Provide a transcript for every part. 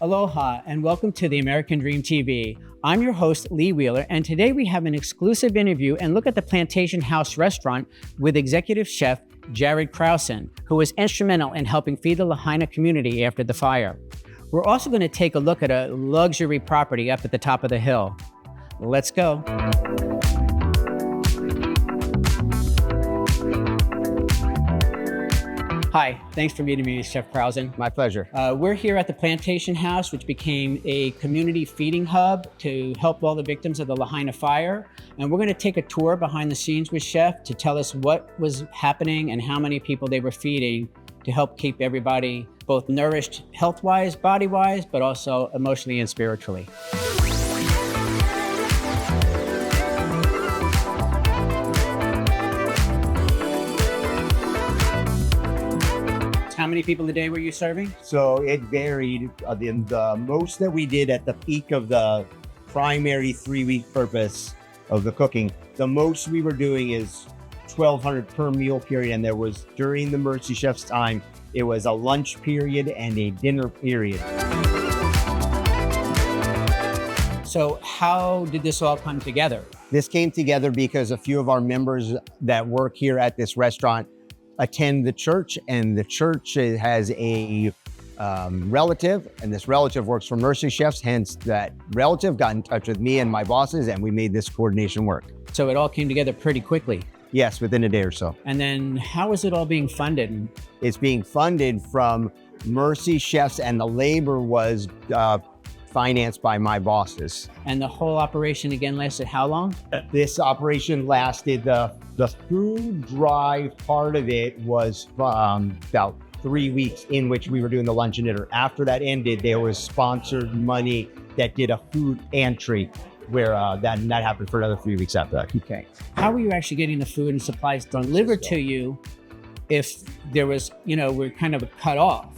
Aloha and welcome to the American Dream TV. I'm your host, Lee Wheeler, and today we have an exclusive interview and look at the Plantation House restaurant with executive chef Jared Krausen, who was instrumental in helping feed the Lahaina community after the fire. We're also going to take a look at a luxury property up at the top of the hill. Let's go. Hi, thanks for meeting me, Chef Krausen. My pleasure. We're here at the Plantation House, which became a community feeding hub to help all the victims of the Lahaina fire. And we're going to take a tour behind the scenes with Chef to tell us what was happening and how many people they were feeding to help keep everybody both nourished health-wise, body-wise, but also emotionally and spiritually. How many people a day were you serving? So it varied. The most that we did at the peak of the primary 3-week purpose of the cooking, the most we were doing is 1,200 per meal period. And there was, during the Mercy Chef's time, it was a lunch period and a dinner period. So how did this all come together? This came together because a few of our members that work here at this restaurant attend the church, and the church has a relative, and this relative works for Mercy Chefs. Hence, that relative got in touch with me and my bosses, and we made this coordination work. So it all came together pretty quickly. Yes, within a day or so. And then how is it all being funded? It's being funded from Mercy Chefs, and the labor was financed by my bosses. And the whole operation again lasted how long? This operation lasted, the food drive part of it was about 3 weeks, in which we were doing the lunch and dinner. After that ended, there was sponsored money that did a food pantry where that happened for another 3 weeks after that. Okay. How were you actually getting the food and supplies delivered to you if there was, we're kind of cut off,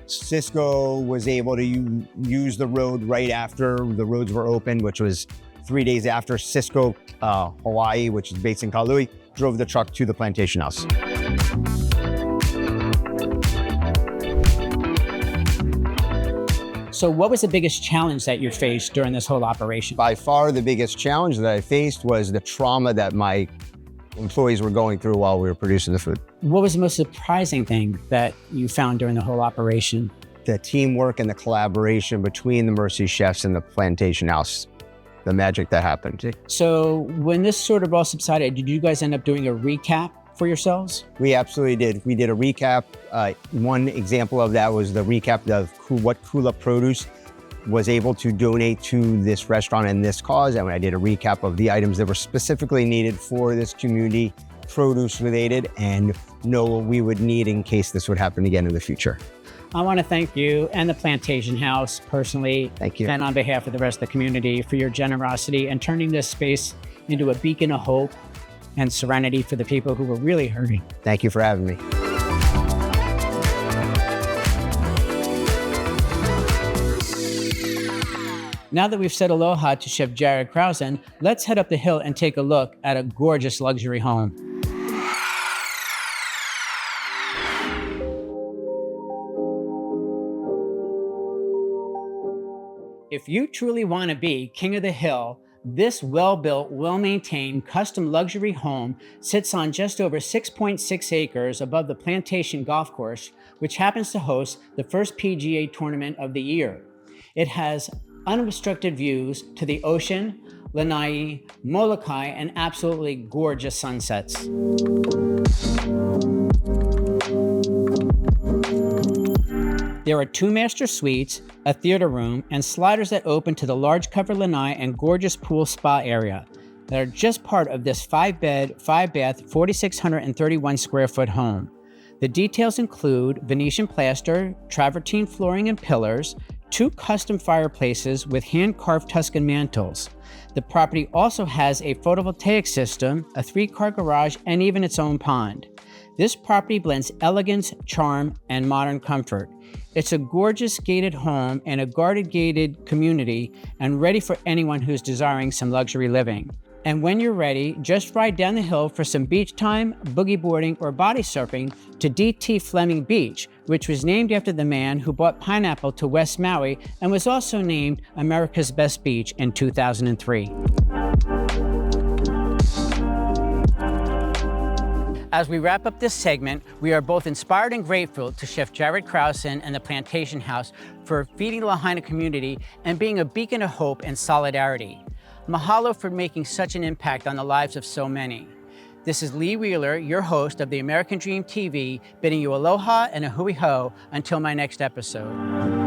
Cisco was able to use the road right after the roads were open, which was 3 days after. Cisco, Hawaii, which is based in Kapalua, drove the truck to the Plantation House. So what was the biggest challenge that you faced during this whole operation? By far the biggest challenge that I faced was the trauma that my employees were going through while we were producing the food. What was the most surprising thing that you found during the whole operation? The teamwork and the collaboration between the Mercy Chefs and the Plantation House, the magic that happened. So when this sort of all subsided, did you guys end up doing a recap for yourselves? We absolutely did. We did a recap. One example of that was the recap of what Kula Produce was able to donate to this restaurant and this cause. And I did a recap of the items that were specifically needed for this community, produce related, and know what we would need in case this would happen again in the future. I want to thank you and the Plantation House personally. Thank you. And on behalf of the rest of the community for your generosity and turning this space into a beacon of hope and serenity for the people who were really hurting. Thank you for having me. Now that we've said aloha to Chef Jared Krausen, let's head up the hill and take a look at a gorgeous luxury home. If you truly want to be king of the hill, this well-built, well-maintained, custom luxury home sits on just over 6.6 acres above the Plantation Golf Course, which happens to host the first PGA tournament of the year. It has unobstructed views to the ocean, Lanai, Molokai, and absolutely gorgeous sunsets. There are 2 master suites, a theater room, and sliders that open to the large covered lanai and gorgeous pool spa area that are just part of this 5-bed, 5-bath, 4,631 square foot home. The details include Venetian plaster, travertine flooring and pillars, 2 custom fireplaces with hand-carved Tuscan mantels. The property also has a photovoltaic system, a 3-car garage, and even its own pond. This property blends elegance, charm, and modern comfort. It's a gorgeous gated home in a guarded gated community and ready for anyone who's desiring some luxury living. And when you're ready, just ride down the hill for some beach time, boogie boarding, or body surfing to D.T. Fleming Beach, which was named after the man who brought pineapple to West Maui and was also named America's Best Beach in 2003. As we wrap up this segment, we are both inspired and grateful to Chef Jared Krausen and the Plantation House for feeding the Lahaina community and being a beacon of hope and solidarity. Mahalo for making such an impact on the lives of so many. This is Lee Wheeler, your host of the American Dream TV, bidding you aloha and a hui ho until my next episode.